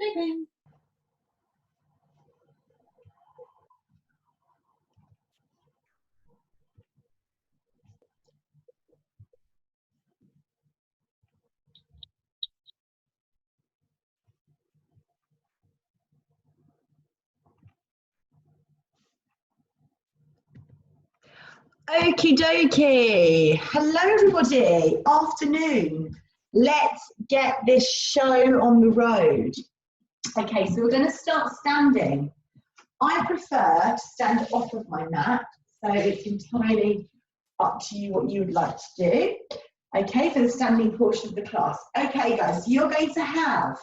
Okay. Okie dokie. Hello, everybody. Afternoon. Let's get this show on the road. Okay, so we're going to start standing. I prefer to stand off of my mat, so it's entirely up to you what you would like to do. Okay, for the standing portion of the class. Okay, guys, so you're going to have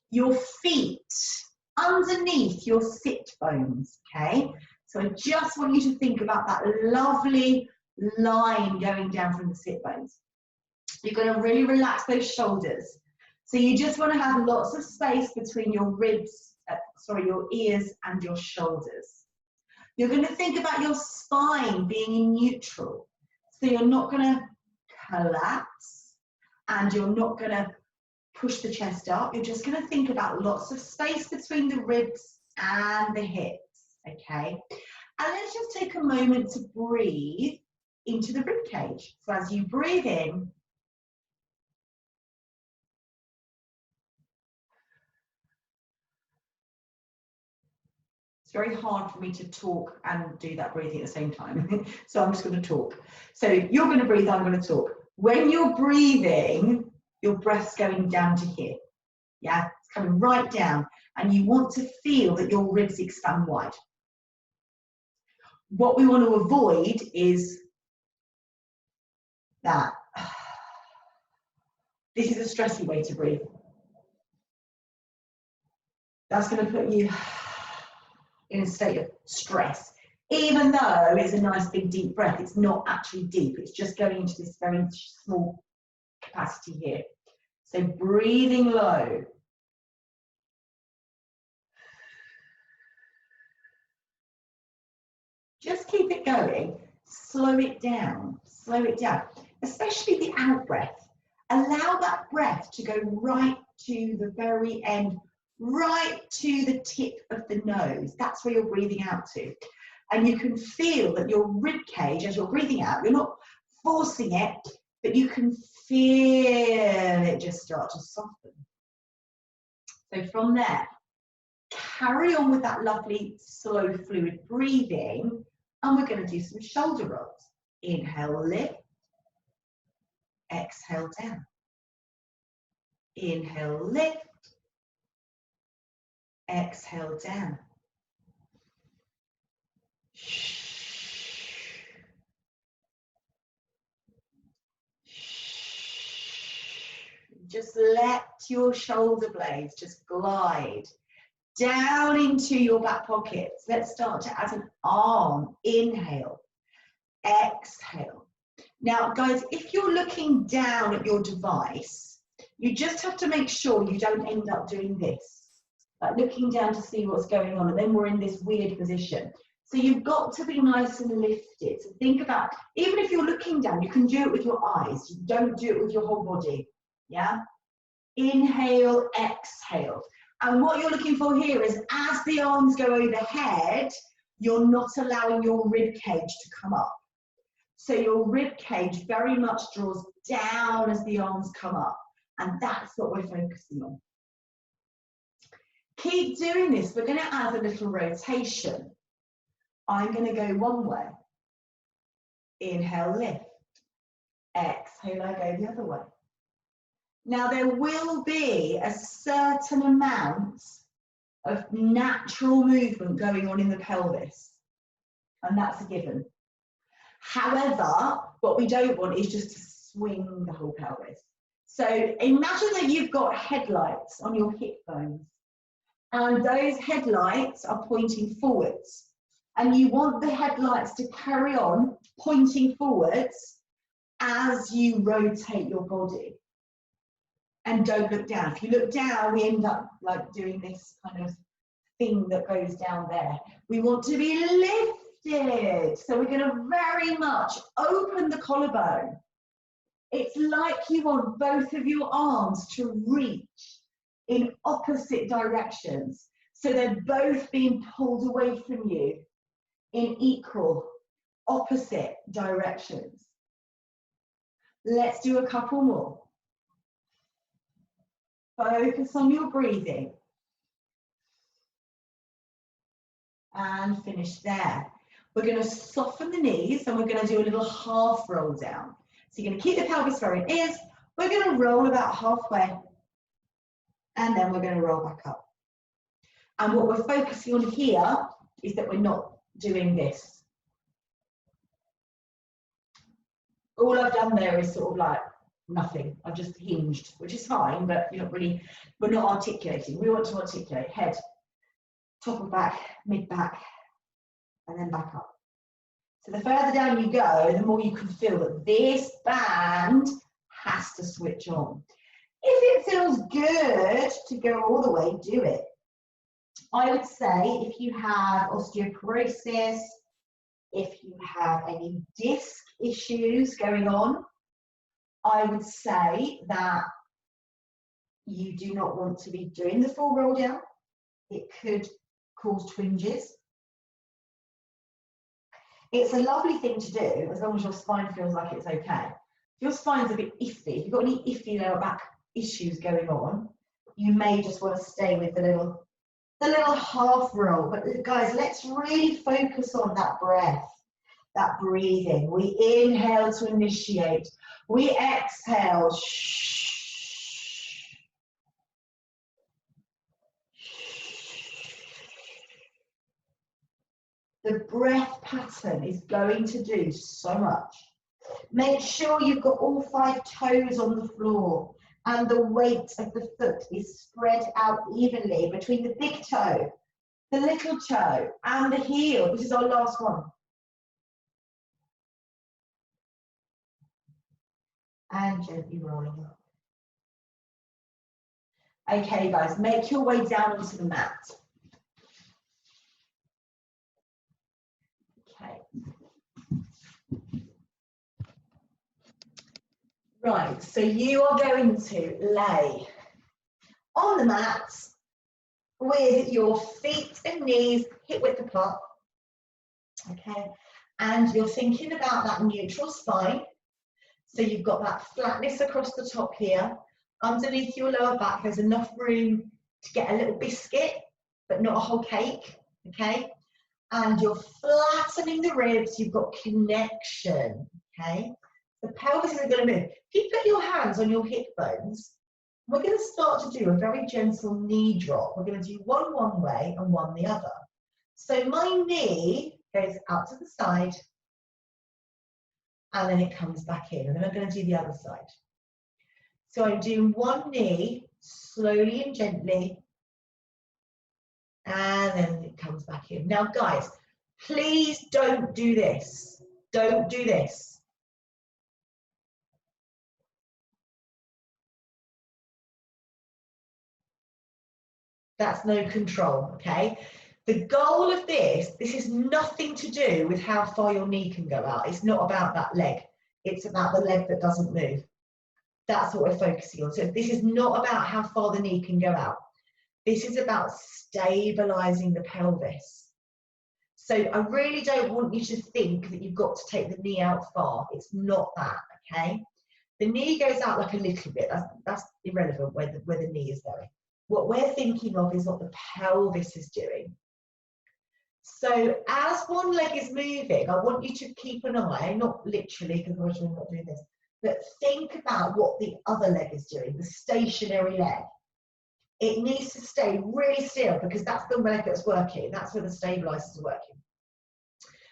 your feet underneath your sit bones, okay? So I just want you to think about that lovely line going down from the sit bones. You're going to really relax those shoulders. So you just want to have lots of space between your ribs, your ears and your shoulders. You're going to think about your spine being in neutral. So you're not going to collapse and you're not going to push the chest up. You're just going to think about lots of space between the ribs and the hips, okay? And let's just take a moment to breathe into the rib cage. So as you breathe in, it's very hard for me to talk and do that breathing at the same time. So I'm just going to talk. So you're going to breathe, I'm going to talk. When you're breathing, your breath's going down to here. Yeah, it's coming right down. And you want to feel that your ribs expand wide. What we want to avoid is that. This is a stressy way to breathe. That's going to put you in a state of stress. Even though it's a nice big deep breath, it's not actually deep. It's just going into this very small capacity here. So breathing low. Just keep it going. Slow it down. Slow it down. Especially the out breath. Allow that breath to go right to the very end, right to the tip of the nose. That's where you're breathing out to. And you can feel that your rib cage, as you're breathing out, you're not forcing it, but you can feel it just start to soften. So from there, carry on with that lovely slow fluid breathing, and we're going to do some shoulder rolls. Inhale, lift. Exhale, down. Inhale, lift. Exhale, down. Just let your shoulder blades just glide down into your back pockets. Let's start to add an arm. Inhale, exhale. Now, guys, if you're looking down at your device, you just have to make sure you don't end up doing this, like looking down to see what's going on, and then we're in this weird position. So you've got to be nice and lifted. So think about, even if you're looking down, you can do it with your eyes. You don't do it with your whole body. Yeah? Inhale, exhale. And what you're looking for here is, as the arms go overhead, you're not allowing your rib cage to come up. So your rib cage very much draws down as the arms come up. And that's what we're focusing on. Keep doing this. We're going to add a little rotation. I'm going to go one way. Inhale, lift. Exhale, I go the other way. Now, there will be a certain amount of natural movement going on in the pelvis, and that's a given. However, what we don't want is just to swing the whole pelvis. So imagine that you've got headlights on your hip bones, and those headlights are pointing forwards, and you want the headlights to carry on pointing forwards as you rotate your body. And don't look down. If you look down, we end up like doing this kind of thing that goes down there. We want to be lifted. So we're going to very much open the collarbone. It's like you want both of your arms to reach in opposite directions. So they're both being pulled away from you in equal, opposite directions. Let's do a couple more. Focus on your breathing. And finish there. We're going to soften the knees and we're going to do a little half roll down. So you're going to keep the pelvis where it is. We're going to roll about halfway and then we're going to roll back up. And what we're focusing on here is that we're not doing this. All I've done there is sort of like nothing. I've just hinged, which is fine, but you're not really, we're not articulating. We want to articulate head, top of back, mid back, and then back up. So the further down you go, the more you can feel that this band has to switch on. If it feels good to go all the way, do it. I would say if you have osteoporosis, if you have any disc issues going on, I would say that you do not want to be doing the full roll down. It could cause twinges. It's a lovely thing to do as long as your spine feels like it's okay. If your spine's a bit iffy, if you've got any iffy lower back issues going on, you may just want to stay with the little half roll. But guys, let's really focus on that breath, that breathing. We inhale to initiate. We exhale. The breath pattern is going to do so much. Make sure you've got all 5 toes on the floor and the weight of the foot is spread out evenly between the big toe, the little toe, and the heel. This is our last one. And gently rolling up. Okay, guys, make your way down onto the mat. Okay. Right, so you are going to lay on the mat with your feet and knees hip width apart. Okay, and you're thinking about that neutral spine. So you've got that flatness across the top here. Underneath your lower back, there's enough room to get a little biscuit, but not a whole cake, okay? And you're flattening the ribs, you've got connection, okay? The pelvis isn't going to move. If you put your hands on your hip bones, we're going to start to do a very gentle knee drop. We're going to do one way and one the other. So my knee goes out to the side, and then it comes back in, and then I'm going to do the other side. So I'm doing one knee, slowly and gently, and then it comes back in. Now guys, please don't do this. Don't do this. That's no control, okay? The goal of this is nothing to do with how far your knee can go out. It's not about that leg. It's about the leg that doesn't move. That's what we're focusing on. So this is not about how far the knee can go out. This is about stabilizing the pelvis. So I really don't want you to think that you've got to take the knee out far. It's not that, okay? The knee goes out like a little bit. That's irrelevant where the knee is going. What we're thinking of is what the pelvis is doing. So as one leg is moving, I want you to keep an eye, not literally, because we're not doing this, but think about what the other leg is doing, the stationary leg. It needs to stay really still because that's the leg that's working. That's where the stabilizers are working.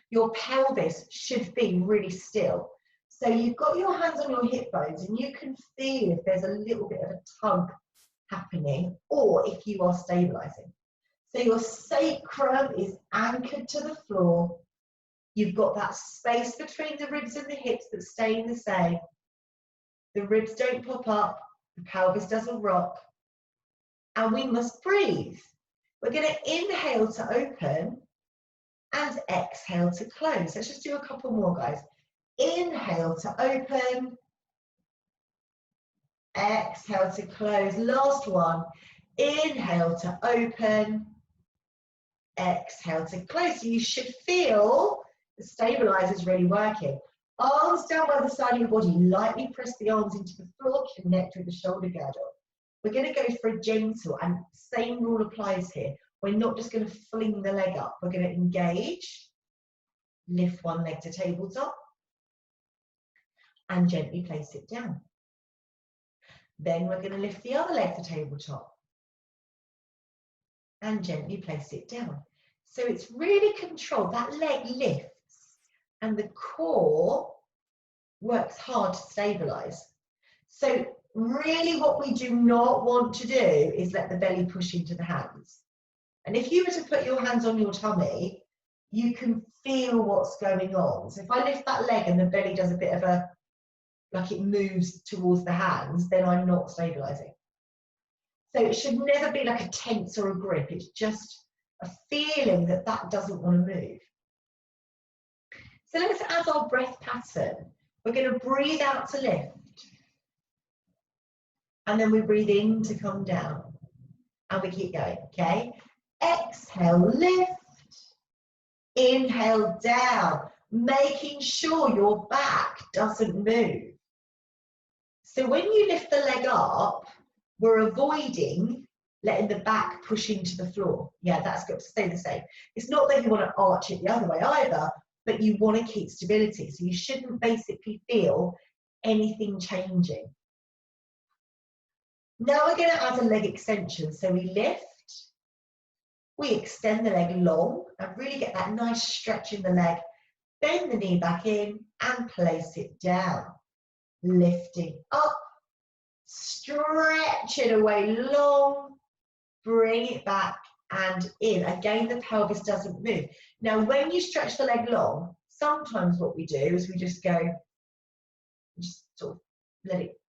Your pelvis should be really still. So you've got your hands on your hip bones and you can feel if there's a little bit of a tug happening or if you are stabilizing. So your sacrum is anchored to the floor. You've got that space between the ribs and the hips that's staying the same. The ribs don't pop up, the pelvis doesn't rock, and we must breathe. We're going to inhale to open and exhale to close. Let's just do a couple more, guys. Inhale to open, exhale to close. Last one. Inhale to open. Exhale to close. So you should feel the stabilizer is really working. Arms down by the side of your body. Lightly press the arms into the floor. Connect with the shoulder girdle. We're going to go for a gentle, and same rule applies here. We're not just going to fling the leg up. We're going to engage. Lift one leg to tabletop. And gently place it down. Then we're going to lift the other leg to tabletop. And gently place it down. So it's really controlled. That leg lifts and the core works hard to stabilize. So really what we do not want to do is let the belly push into the hands. And if you were to put your hands on your tummy, you can feel what's going on. So if I lift that leg and the belly does a bit of a, like it moves towards the hands, then I'm not stabilizing. So it should never be like a tense or a grip. It's just a feeling that that doesn't want to move. So let's add our breath pattern. We're going to breathe out to lift. And then we breathe in to come down. And we keep going, okay? Exhale, lift. Inhale, down. Making sure your back doesn't move. So when you lift the leg up, we're avoiding letting the back push into the floor. Yeah, that's got to stay the same. It's not that you want to arch it the other way either, but you want to keep stability. So you shouldn't basically feel anything changing. Now we're going to add a leg extension. So we lift, we extend the leg long and really get that nice stretch in the leg. Bend the knee back in and place it down. Lifting up. Stretch it away long, bring it back and in. Again, the pelvis doesn't move. Now, when you stretch the leg long, sometimes what we do is we just go, just sort of let it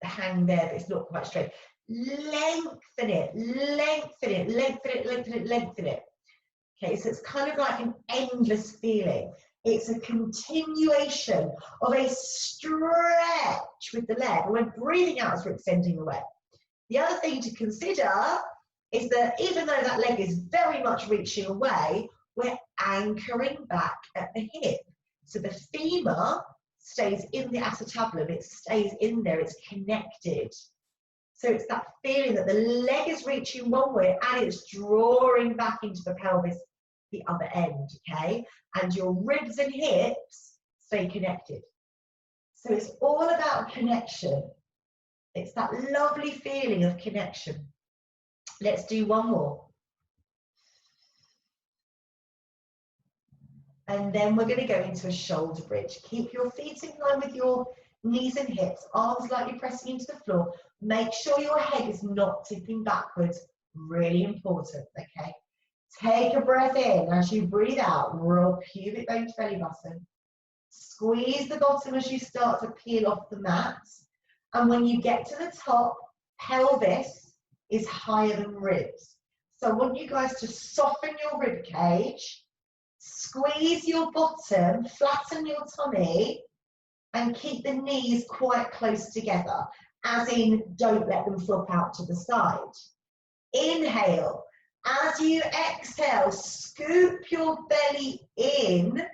hang there, but it's not quite straight. Lengthen it, lengthen it, lengthen it, lengthen it, lengthen it. Okay, so it's kind of like an endless feeling. It's a continuation of a stretch with the leg. And we're breathing out as we're extending the leg. The other thing to consider is that even though that leg is very much reaching away, we're anchoring back at the hip. So the femur stays in the acetabulum, it stays in there, it's connected. So it's that feeling that the leg is reaching one way and it's drawing back into the pelvis the other end, okay? And your ribs and hips stay connected. So it's all about connection. It's that lovely feeling of connection. Let's do one more. And then we're going to go into a shoulder bridge. Keep your feet in line with your knees and hips, arms lightly pressing into the floor. Make sure your head is not tipping backwards. Really important, okay? Take a breath in. As you breathe out, roll pubic bone to belly button. Squeeze the bottom as you start to peel off the mat. And when you get to the top, pelvis is higher than ribs. So I want you guys to soften your rib cage, squeeze your bottom, flatten your tummy, and keep the knees quite close together, as in don't let them flop out to the side. Inhale. As you exhale, scoop your belly in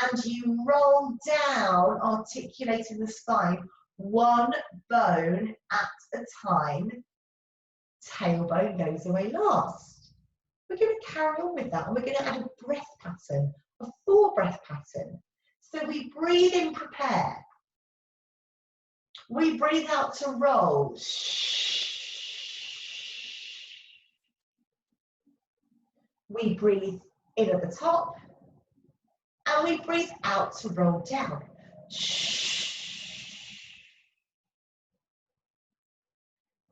and you roll down, articulating the spine, one bone at a time. Tailbone goes away last. We're going to carry on with that and we're going to add a breath pattern, a 4-breath pattern. So we breathe in, prepare. We breathe out to roll. We breathe in at the top and we breathe out to roll down.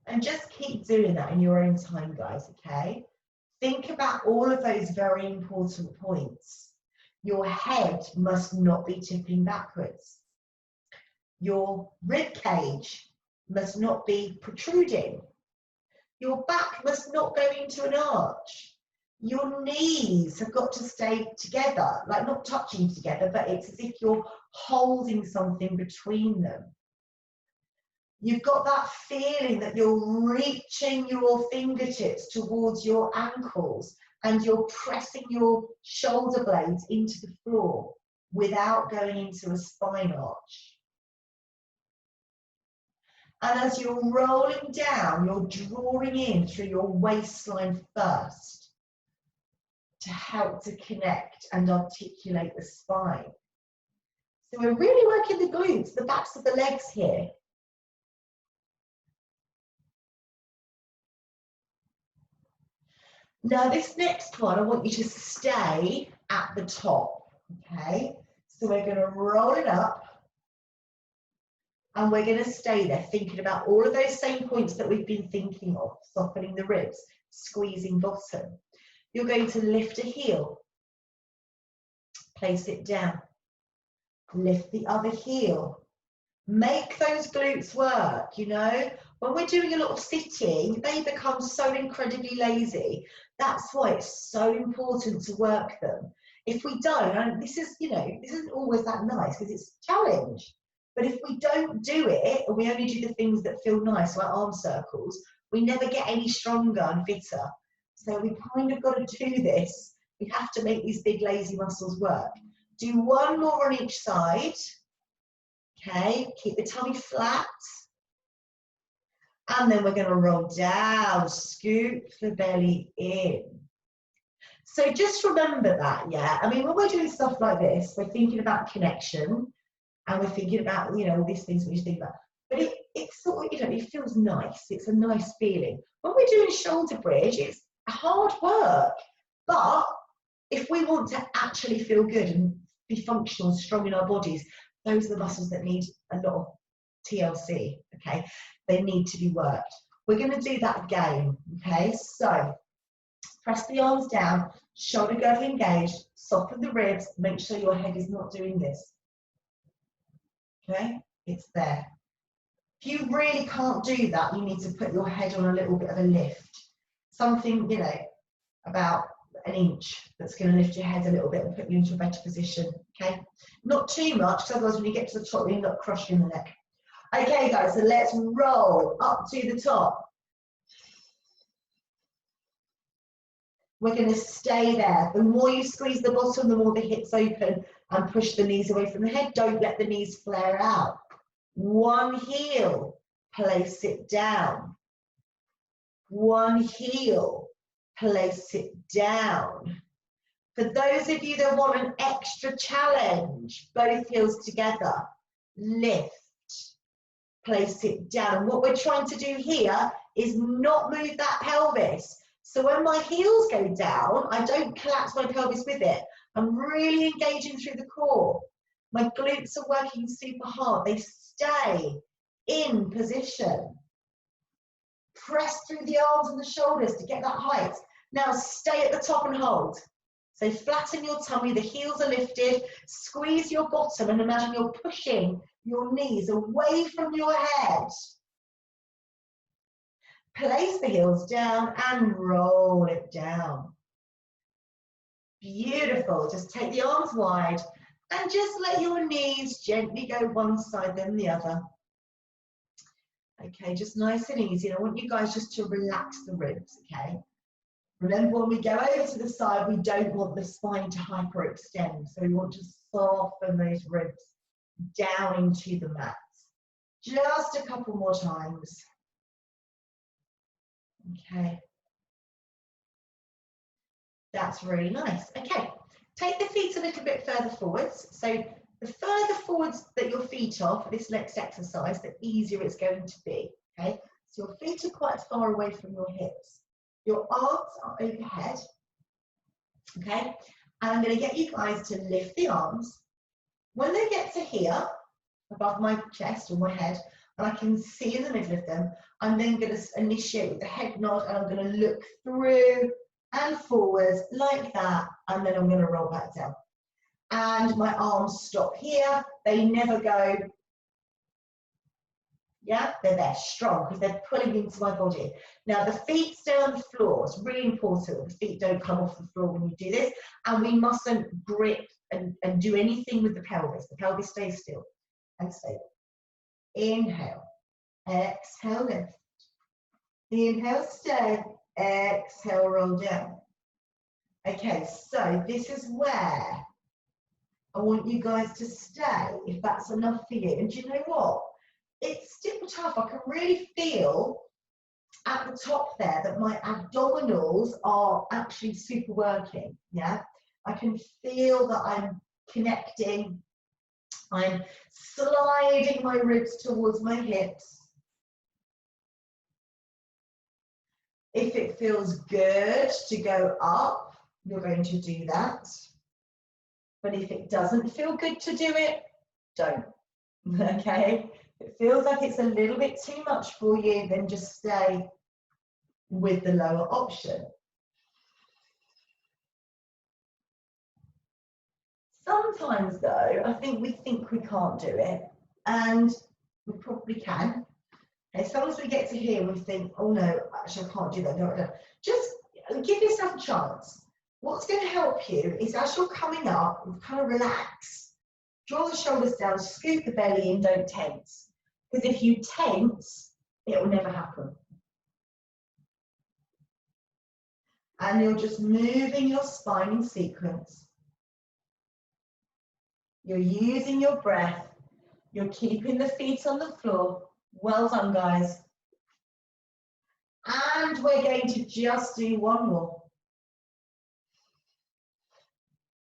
And just keep doing that in your own time, guys, okay? Think about all of those very important points. Your head must not be tipping backwards. Your rib cage must not be protruding. Your back must not go into an arch. Your knees have got to stay together, like not touching together, but it's as if you're holding something between them. You've got that feeling that you're reaching your fingertips towards your ankles and you're pressing your shoulder blades into the floor without going into a spine arch. And as you're rolling down, you're drawing in through your waistline first to help to connect and articulate the spine. So we're really working the glutes, the backs of the legs here. Now this next one, I want you to stay at the top, okay? So we're going to roll it up and we're going to stay there thinking about all of those same points that we've been thinking of, softening the ribs, squeezing bottom. You're going to lift a heel, place it down, lift the other heel. Make those glutes work, you know. When we're doing a lot of sitting, they become so incredibly lazy. That's why it's so important to work them. If we don't, and this is, you know, this isn't always that nice because it's a challenge. But if we don't do it, and we only do the things that feel nice, like arm circles, we never get any stronger and fitter. So we kind of got to do this. We have to make these big lazy muscles work. Do one more on each side. Okay, keep the tummy flat. And then we're going to roll down, scoop the belly in. So just remember that, yeah? I mean, when we're doing stuff like this, we're thinking about connection and we're thinking about, you know, all these things we think about. But it's sort of, you know, it feels nice. It's a nice feeling. When we're doing shoulder bridge, it's hard work. But if we want to actually feel good and be functional and strong in our bodies, those are the muscles that need a lot of TLC, okay? They need to be worked. We're going to do that again, okay? So press the arms down, shoulder girdle engaged, soften the ribs, make sure your head is not doing this, okay? It's there. If you really can't do that, you need to put your head on a little bit of a lift. Something, you know, about an inch that's going to lift your head a little bit and put you into a better position, okay? Not too much, because otherwise when you get to the top, you end up crushing the neck. Okay, guys, so let's roll up to the top. We're going to stay there. The more you squeeze the bottom, the more the hips open and push the knees away from the head. Don't let the knees flare out. One heel, place it down. One heel, place it down. For those of you that want an extra challenge, both heels together, lift, place it down. And what we're trying to do here is not move that pelvis. So when my heels go down, I don't collapse my pelvis with it. I'm really engaging through the core. My glutes are working super hard. They stay in position. Press through the arms and the shoulders to get that height. Now stay at the top and hold. So flatten your tummy, the heels are lifted, squeeze your bottom and imagine you're pushing your knees away from your head. Place the heels down and roll it down. Beautiful. Just take the arms wide and just let your knees gently go one side then the other. Okay, just nice and easy. And I want you guys just to relax the ribs, okay? Remember, when we go over to the side, we don't want the spine to hyperextend. So we want to soften those ribs down into the mat. Just a couple more times. Okay. That's really nice. Okay, take the feet a little bit further forwards. So the further forwards that your feet are for this next exercise, the easier it's going to be. Okay, so your feet are quite far away from your hips. Your arms are overhead. Okay, and I'm going to get you guys to lift the arms. When they get to here, above my chest or my head, and I can see in the middle of them, I'm then going to initiate with the head nod, and I'm going to look through and forwards like that, and then I'm going to roll back down. And my arms stop here. They never go, yeah, they're there, strong, because they're pulling into my body. Now the feet stay on the floor. It's really important. The feet don't come off the floor when you do this, and we mustn't grip and do anything with the pelvis. The pelvis stays still and stable. Inhale. exhale, lift. Inhale, stay, exhale, roll down. Okay, so this is where I want you guys to stay, if that's enough for you. And do you know what? It's still tough. I can really feel at the top there that my abdominals are actually super working, yeah? I can feel that I'm connecting. I'm sliding my ribs towards my hips. If it feels good to go up, you're going to do that. But if it doesn't feel good to do it, don't, okay? If it feels like it's a little bit too much for you, then just stay with the lower option. Sometimes though, I think we can't do it, and we probably can. As soon as we get to here, we think, oh no, actually I can't do that. No. Just give yourself a chance. What's going to help you is as you're coming up, kind of relax, draw the shoulders down, scoop the belly in, don't tense. Because if you tense, it will never happen. And you're just moving your spine in sequence. You're using your breath. You're keeping the feet on the floor. Well done, guys. And we're going to just do one more.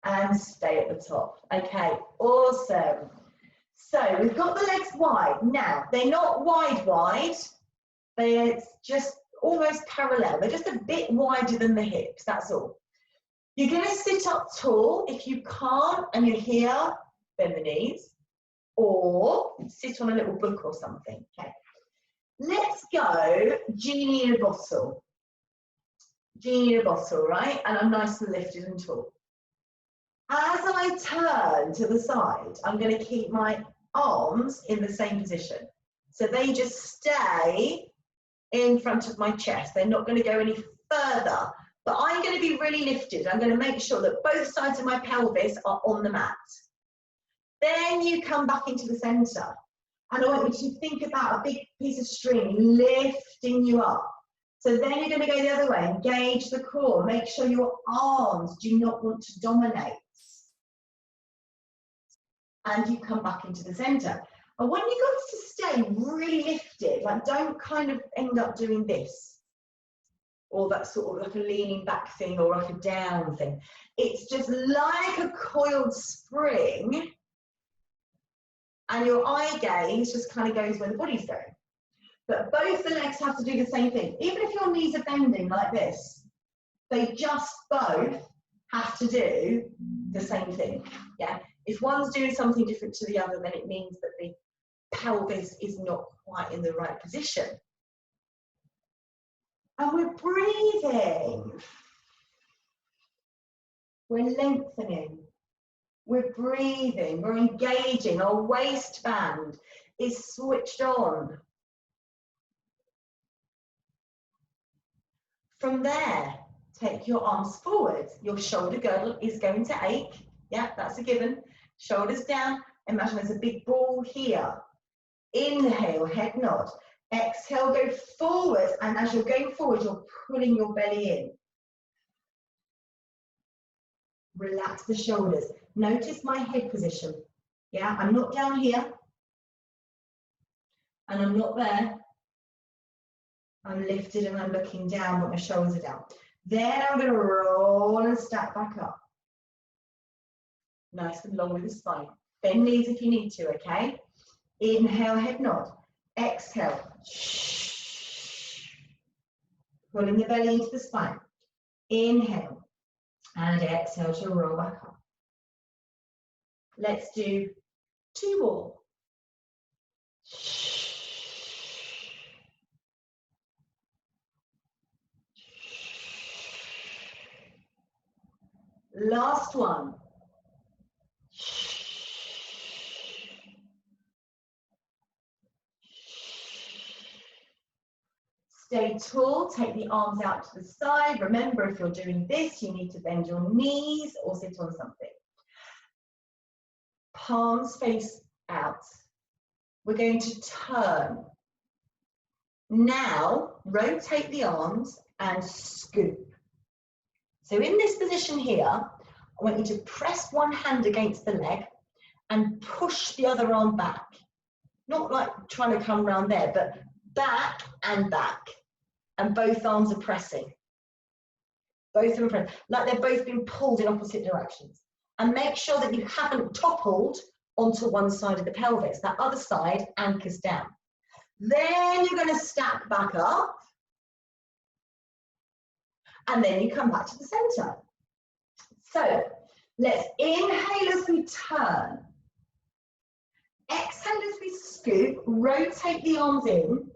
And stay at the top. Okay, awesome. So we've got the legs wide. Now, they're not wide. They're just almost parallel. They're just a bit wider than the hips, that's all. You're going to sit up tall. If you can't and you're here, bend the knees. Or sit on a little book or something. Okay. Let's go genie in a bottle. Genie in a bottle, right? And I'm nice and lifted and tall. As I turn to the side, I'm going to keep my arms in the same position. So they just stay in front of my chest. They're not going to go any further. But I'm going to be really lifted. I'm going to make sure that both sides of my pelvis are on the mat. Then you come back into the center. And I want you to think about a big piece of string lifting you up. So then you're going to go the other way, engage the core, make sure your arms do not want to dominate. And you come back into the center. I want you guys to stay really lifted, like don't kind of end up doing this, or that sort of like a leaning back thing, or like a down thing. It's just like a coiled spring, and your eye gaze just kind of goes where the body's going. But both the legs have to do the same thing. Even if your knees are bending like this, they just both have to do the same thing, yeah? If one's doing something different to the other, then it means that the pelvis is not quite in the right position. And we're breathing. We're lengthening. We're breathing. We're engaging. Our waistband is switched on. From there, take your arms forward. Your shoulder girdle is going to ache. Yeah, that's a given. Shoulders down. Imagine there's a big ball here. Inhale, head nod. Exhale, go forward. And as you're going forward, you're pulling your belly in. Relax the shoulders. Notice my head position. Yeah, I'm not down here. And I'm not there. I'm lifted and I'm looking down, but my shoulders are down. Then I'm going to roll and stack back up. Nice and long with the spine. Bend knees if you need to, okay? Inhale, head nod. Exhale. Pulling the belly into the spine. Inhale. And exhale to roll back up. Let's do 2 more. Last one. Stay tall, take the arms out to the side. Remember, if you're doing this, you need to bend your knees or sit on something. Palms face out. We're going to turn. Now, rotate the arms and scoop. So in this position here, I want you to press one hand against the leg and push the other arm back. Not like trying to come around there, but back and back. And both arms are pressing. Both of them are pressing, like they're both being pulled in opposite directions. And make sure that you haven't toppled onto one side of the pelvis. That other side anchors down. Then you're going to stack back up. And then you come back to the center. So let's inhale as we turn. Exhale as we scoop, rotate the arms in,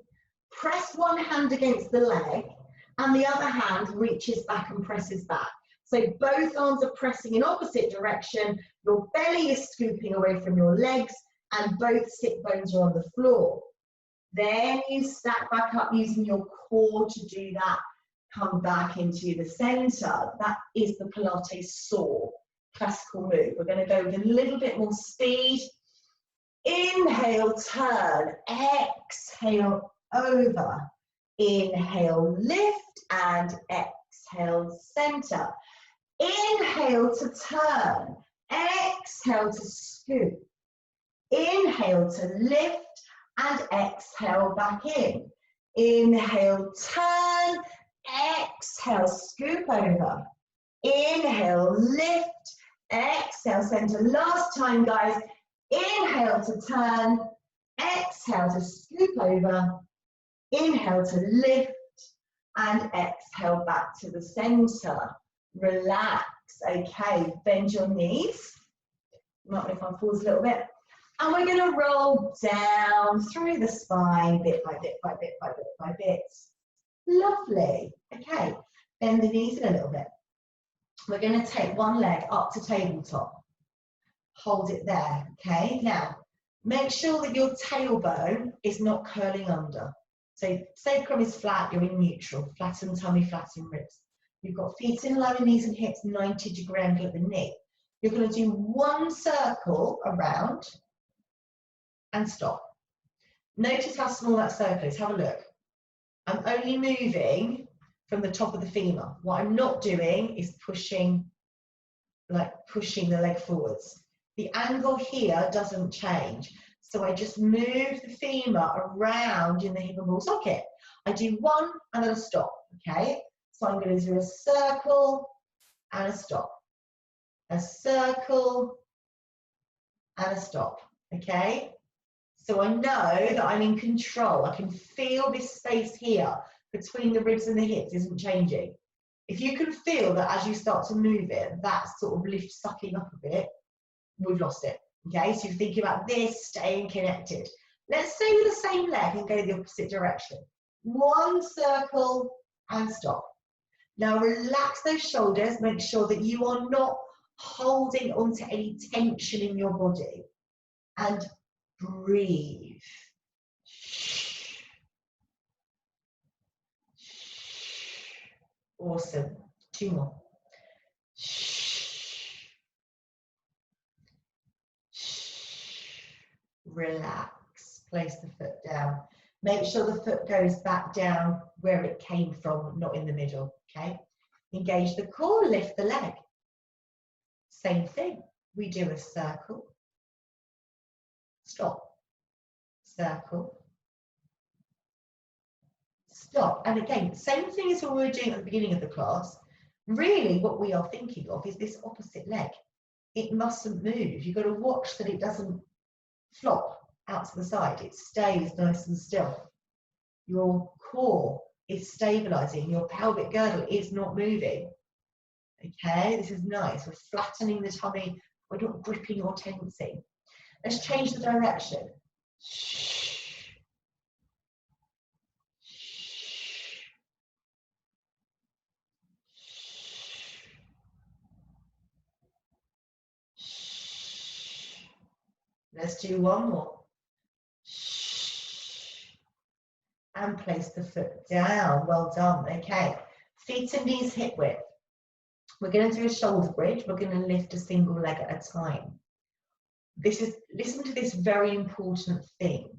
press one hand against the leg, and the other hand reaches back and presses back. So both arms are pressing in opposite direction, your belly is scooping away from your legs, and both sit bones are on the floor. Then you stack back up using your core to do that. Come back into the center. That is the Pilates saw, classical move. We're going to go with a little bit more speed. Inhale, turn. Exhale, over. Inhale, lift, and exhale, center. Inhale to turn. Exhale to scoop. Inhale to lift, and exhale back in. Inhale, turn. Exhale, scoop over. Inhale, lift. Exhale, center. Last time, guys. Inhale to turn. Exhale to scoop over. Inhale to lift. And exhale back to the center. Relax. Okay, bend your knees. You might want to pause a little bit. And we're going to roll down through the spine, bit by bit by bit by bit by bit. Lovely. Okay, bend the knees in a little bit. We're going to take one leg up to tabletop. Hold it there, okay? Now, make sure that your tailbone is not curling under. So sacrum is flat, you're in neutral. Flatten tummy, flatten ribs. You've got feet in line, knees and hips, 90-degree angle at the knee. You're going to do one circle around and stop. Notice how small that circle is. Have a look. I'm only moving from the top of the femur. What I'm not doing is pushing the leg forwards. The angle here doesn't change. So I just move the femur around in the hip and ball socket. I do one and then a stop, okay? So I'm going to do a circle and a stop. A circle and a stop, okay? So I know that I'm in control. I can feel this space here between the ribs and the hips isn't changing. If you can feel that as you start to move it, that sort of lift sucking up a bit, we've lost it. Okay, so you're thinking about this, staying connected. Let's stay with the same leg and go the opposite direction. One circle and stop. Now relax those shoulders, make sure that you are not holding onto any tension in your body. And breathe. Awesome. Two more. Relax. Place the foot down. Make sure the foot goes back down where it came from, not in the middle. Okay? Engage the core, lift the leg. Same thing. We do a circle. Stop. Circle. Stop. And again, same thing as what we were doing at the beginning of the class. Really, what we are thinking of is this opposite leg. It mustn't move. You've got to watch that it doesn't flop out to the side. It stays nice and still. Your core is stabilizing. Your pelvic girdle is not moving. Okay, this is nice. We're flattening the tummy. We're not gripping or tensing. Let's change the direction. Let's do one more. And place the foot down. Well done. Okay. Feet and knees hip width. We're going to do a shoulder bridge. We're going to lift a single leg at a time. Listen to this very important thing.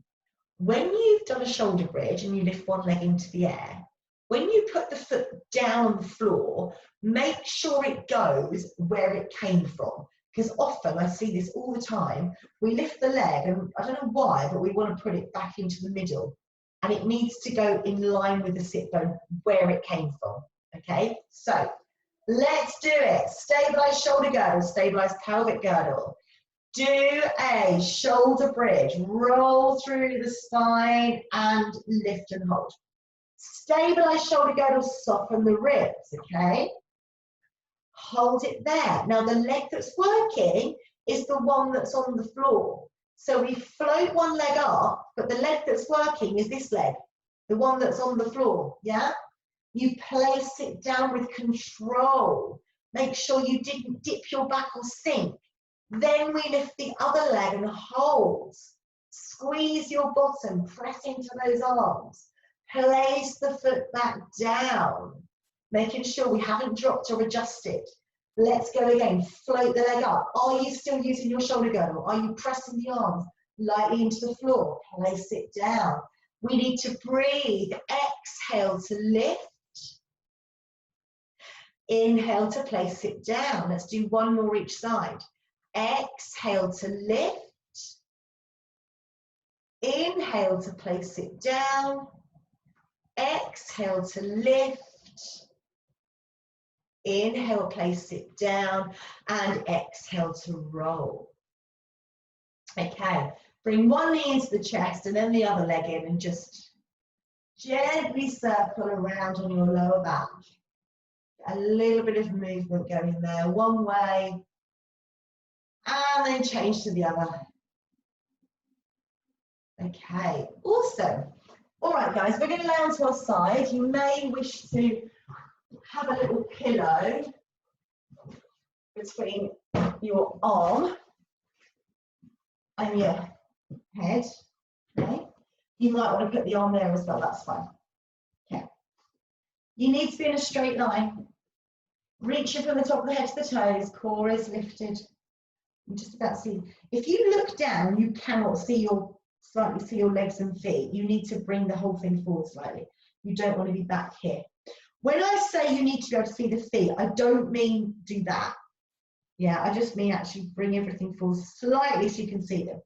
when you've done a shoulder bridge and you lift one leg into the air, when you put the foot down on the floor, make sure it goes where it came from. Because often, I see this all the time, we lift the leg, and I don't know why, but we want to put it back into the middle. And it needs to go in line with the sit bone where it came from, okay? So, let's do it. Stabilize shoulder girdle, stabilize pelvic girdle. Do a shoulder bridge, roll through the spine and lift and hold. Stabilize shoulder girdle, soften the ribs, okay? Hold it there. Now the leg that's working is the one that's on the floor. So we float one leg up, but the leg that's working is this leg, the one that's on the floor, yeah? You place it down with control. Make sure you didn't dip your back or sink. Then we lift the other leg and hold. Squeeze your bottom, press into those arms. Place the foot back down, making sure we haven't dropped or adjusted. Let's go again, float the leg up. Are you still using your shoulder girdle? Are you pressing the arms lightly into the floor? Place it down. We need to breathe. Exhale to lift. Inhale to place it down. Let's do one more each side. Exhale to lift. Inhale to place it down. Exhale to lift. Inhale, place it down, and exhale to roll. Okay, bring one knee into the chest and then the other leg in, and just gently circle around on your lower back. A little bit of movement going there, one way, and then change to the other. Okay, awesome. All right, guys, we're going to lay onto our side. You may wish to have a little pillow between your arm and your head. Okay, you might want to put the arm there as well, that's fine. Okay, you need to be in a straight line, reaching from the top of the head to the toes, core is lifted. You just about see, if you look down, you cannot see slightly see your legs and feet. You need to bring the whole thing forward slightly. You don't want to be back here. When I say you need to be able to see the feet, I don't mean do that. Yeah, I just mean actually bring everything forward slightly so you can see them.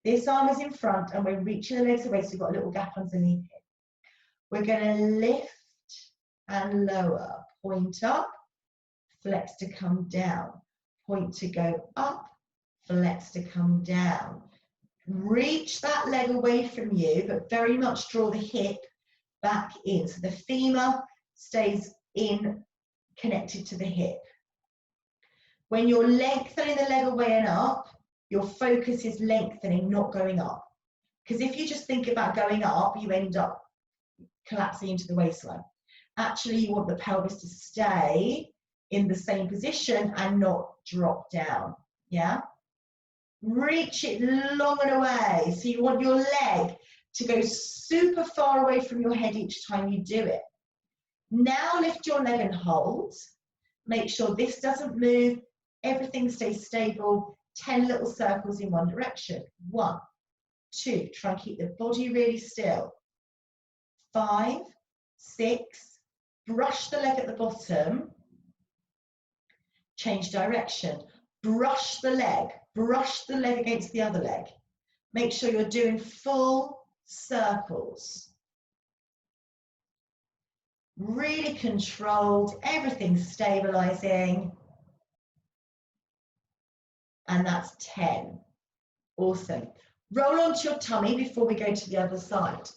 This arm is in front and we're reaching the legs away, so we've got a little gap underneath it. We're going to lift and lower. Point up, flex to come down. Point to go up, flex to come down. Reach that leg away from you, but very much draw the hip back in. So the femur stays in, connected to the hip. When you're lengthening the leg away and up, your focus is lengthening, not going up. Because if you just think about going up, you end up collapsing into the waistline. Actually, you want the pelvis to stay in the same position and not drop down, yeah? Reach it long and away. So you want your leg to go super far away from your head each time you do it. Now lift your leg and hold. Make sure this doesn't move. Everything stays stable. 10 little circles in one direction. 1, 2. Try and keep the body really still. 5, 6. Brush the leg at the bottom. Change direction. Brush the leg against the other leg. Make sure you're doing full circles. Really controlled, everything's stabilizing. And that's 10. Awesome. Roll onto your tummy before we go to the other side.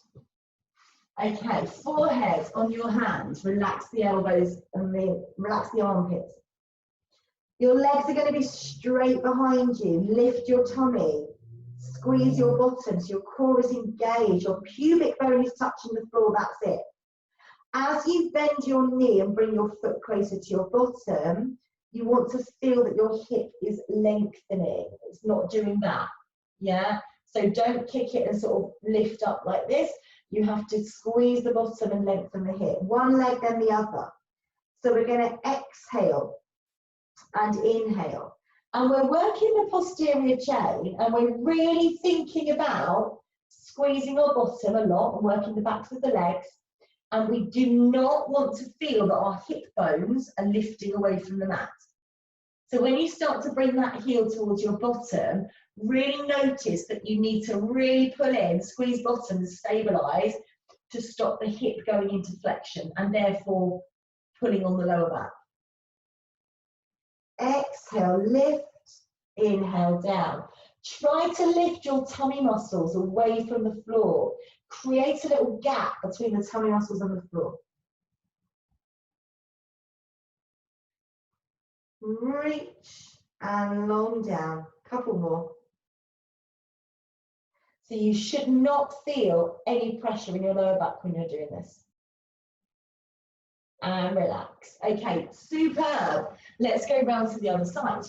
Okay, forehead on your hands. Relax the elbows and relax the armpits. Your legs are going to be straight behind you. Lift your tummy. Squeeze your bottom so your core is engaged. Your pubic bone is touching the floor. That's it. As you bend your knee and bring your foot closer to your bottom, you want to feel that your hip is lengthening. It's not doing that. Yeah? So don't kick it and sort of lift up like this. You have to squeeze the bottom and lengthen the hip. One leg, then the other. So we're going to exhale and inhale. And we're working the posterior chain and we're really thinking about squeezing our bottom a lot and working the backs of the legs. And we do not want to feel that our hip bones are lifting away from the mat. So when you start to bring that heel towards your bottom, really notice that you need to really pull in, squeeze bottom and stabilize to stop the hip going into flexion and therefore pulling on the lower back. Exhale, lift, inhale, down. Try to lift your tummy muscles away from the floor. Create a little gap between the tummy muscles and the floor. Reach and long down. Couple more. So you should not feel any pressure in your lower back when you're doing this. And relax. Okay, superb. Let's go round to the other side.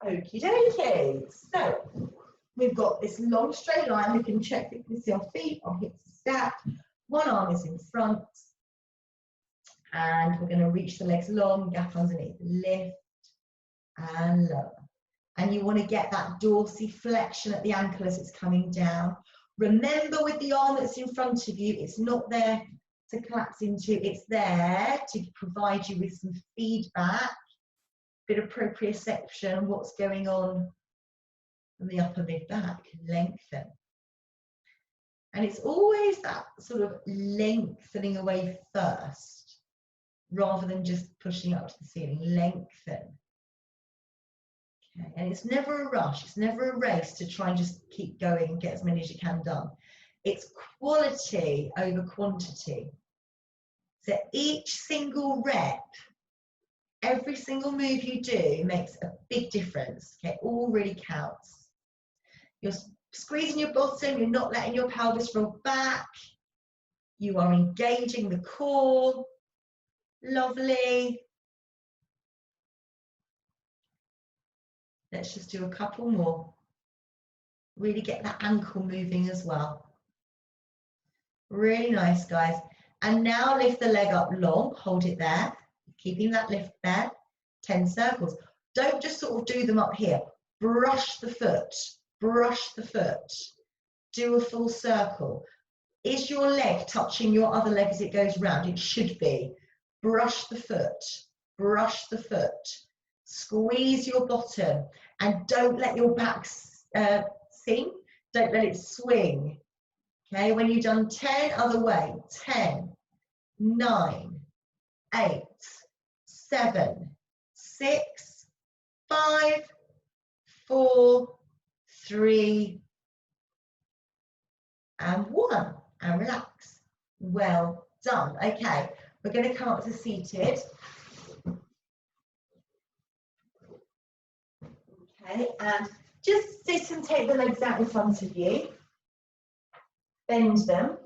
Okie dokie. So we've got this long straight line. We can check that we can see our feet, our hips are stacked. One arm is in front. And we're going to reach the legs long, gap underneath, lift and lower. And you want to get that dorsiflexion at the ankle as it's coming down. Remember, with the arm that's in front of you, it's not there to collapse into, it's there to provide you with some feedback, bit of proprioception, what's going on in the upper mid-back, lengthen. And it's always that sort of lengthening away first, rather than just pushing up to the ceiling, lengthen. Okay. And it's never a rush, it's never a race to try and just keep going and get as many as you can done. It's quality over quantity. So each single rep, every single move you do makes a big difference. Okay, all really counts. You're squeezing your bottom, you're not letting your pelvis roll back. You are engaging the core. Lovely. Let's just do a couple more. Really get that ankle moving as well. Really nice, guys. And now lift the leg up long, hold it there, keeping that lift there, 10 circles. Don't just sort of do them up here. Brush the foot, brush the foot. Do a full circle. Is your leg touching your other leg as it goes round? It should be. Brush the foot, brush the foot. Squeeze your bottom and don't let your back sink, don't let it swing. Okay, when you've done 10, other way, 10, 9, 8, 7, 6, 5, 4, 3, and 1, and relax. Well done. Okay, we're going to come up to seated. Okay, and just sit and take the legs out in front of you. Bend them.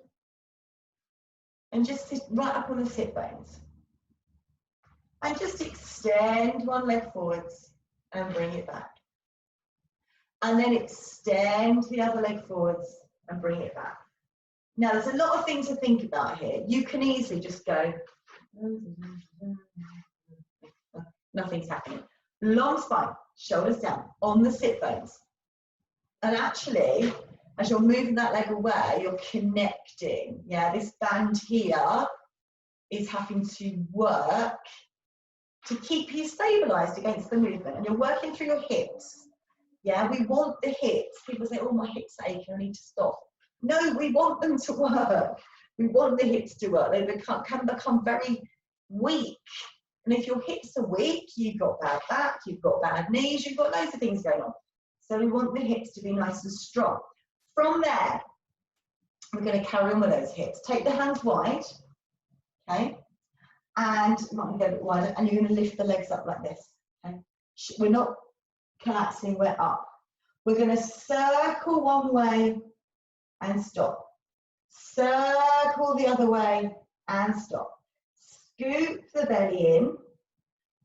And just sit right up on the sit bones. And just extend one leg forwards and bring it back. And then extend the other leg forwards and bring it back. Now, there's a lot of things to think about here. You can easily just go, nothing's happening. Long spine, shoulders down, on the sit bones. And actually, as you're moving that leg away, you're connecting. Yeah, this band here is having to work to keep you stabilized against the movement. And you're working through your hips. Yeah, we want the hips. People say, oh, my hips are aching, I need to stop. No, we want them to work. We want the hips to work. They can become very weak. And if your hips are weak, you've got bad back, you've got bad knees, you've got loads of things going on. So we want the hips to be nice and strong. From there, we're going to carry on with those hips. Take the hands wide, okay? And you might go a bit wider, and you're going to lift the legs up like this, okay? We're not collapsing, we're up. We're going to circle one way and stop. Circle the other way and stop. Scoop the belly in.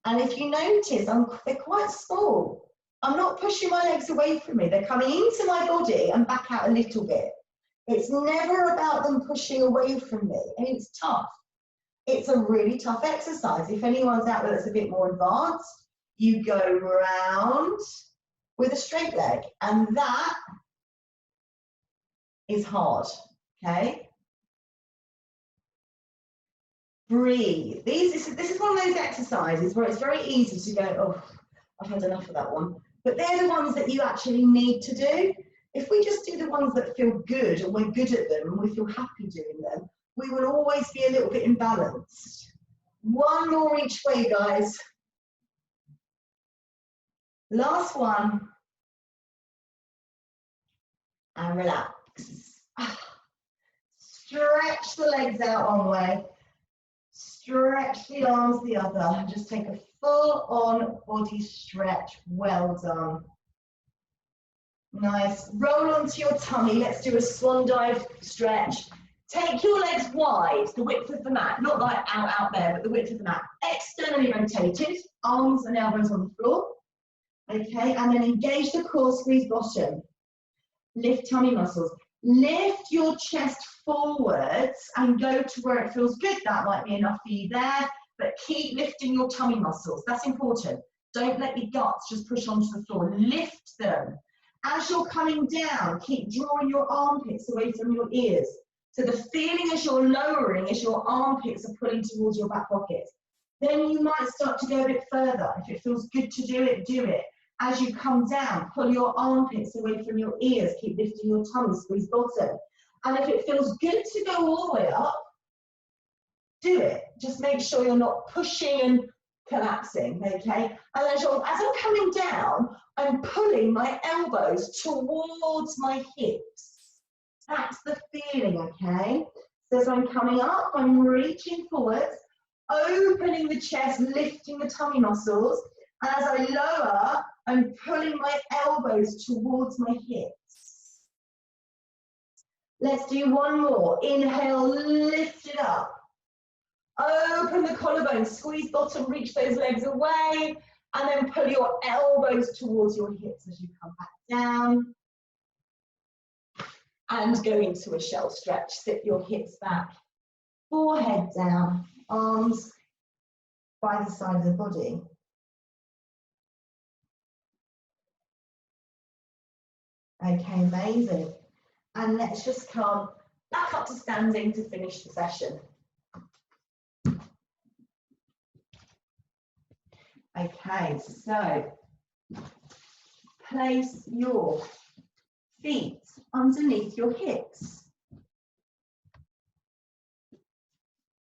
And if you notice, they're quite small. I'm not pushing my legs away from me. They're coming into my body and back out a little bit. It's never about them pushing away from me. And it's tough. It's a really tough exercise. If anyone's out there that's a bit more advanced, you go round with a straight leg, and that is hard, okay? Breathe. This is one of those exercises where it's very easy to go, oh, I've had enough of that one. But they're the ones that you actually need to do. If we just do the ones that feel good and we're good at them and we feel happy doing them, we will always be a little bit imbalanced. One more each way, guys. Last one. And relax. Stretch the legs out one way. Stretch the arms the other. Just take a full-on body stretch. Well done. Nice. Roll onto your tummy. Let's do a swan dive stretch. Take your legs wide, the width of the mat, not like out there, but the width of the mat. Externally rotated, arms and elbows on the floor. Okay, and then engage the core, squeeze bottom. Lift tummy muscles. Lift your chest forwards and go to where it feels good. That might be enough for you there, but keep lifting your tummy muscles. That's important. Don't let your guts just push onto the floor. Lift them. As you're coming down, keep drawing your armpits away from your ears. So the feeling as you're lowering is your armpits are pulling towards your back pocket. Then you might start to go a bit further. If it feels good to do it, do it. As you come down, pull your armpits away from your ears. Keep lifting your tummy, squeeze bottom. And if it feels good to go all the way up, do it. Just make sure you're not pushing and collapsing, okay? And as I'm coming down, I'm pulling my elbows towards my hips. That's the feeling, okay? So as I'm coming up, I'm reaching forwards, opening the chest, lifting the tummy muscles. And as I lower, I'm pulling my elbows towards my hips. Let's do one more. Inhale, lift it up. Open the collarbone, squeeze bottom, reach those legs away, and then pull your elbows towards your hips as you come back down. And go into a shell stretch. Sit your hips back, forehead down, arms by the side of the body. Okay, amazing. And let's just come back up to standing to finish the session. Okay, so place your feet underneath your hips.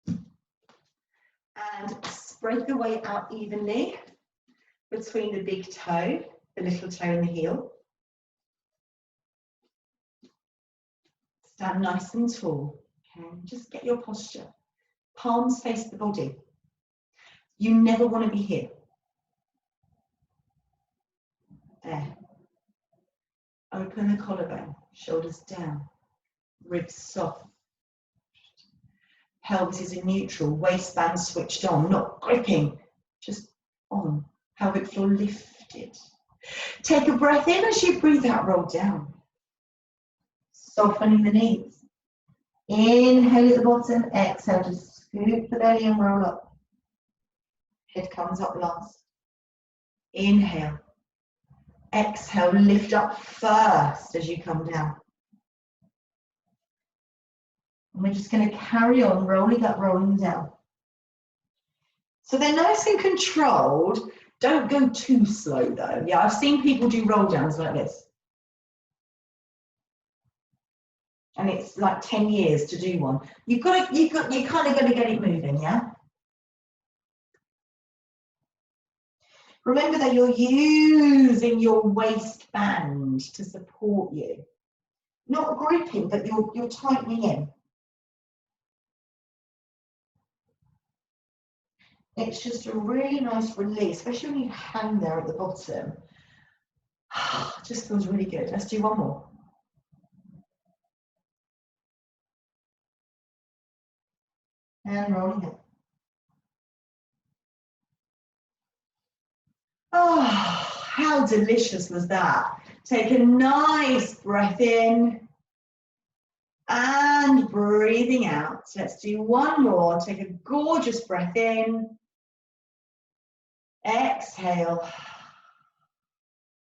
And spread the weight out evenly between the big toe, the little toe and the heel. Stand nice and tall. Okay, just get your posture. Palms face the body. You never want to be here. There. Open the collarbone, shoulders down, ribs soft. Pelvis is in neutral, waistband switched on, not gripping, just on. Pelvic floor lifted. Take a breath in as you breathe out, roll down. Softening the knees. Inhale at the bottom, exhale, just scoop the belly and roll up. Head comes up last. Inhale. Exhale, lift up first as you come down. And we're just going to carry on rolling up, rolling down. So they're nice and controlled. Don't go too slow though. Yeah, I've seen people do roll downs like this. And it's like 10 years to do one. You're kind of going to get it moving, yeah? Remember that you're using your waistband to support you. Not gripping, but you're tightening in. It's just a really nice release, especially when you hang there at the bottom. Just feels really good. Let's do one more. And rolling it. Oh, how delicious was that? Take a nice breath in and breathing out. Let's do one more. Take a gorgeous breath in. Exhale.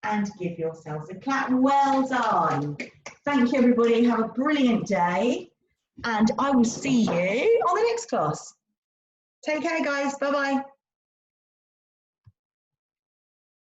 and give yourselves a clap. Well done. Thank you, everybody. Have a brilliant day, and I will see you on the next class. Take care, guys. Bye-bye.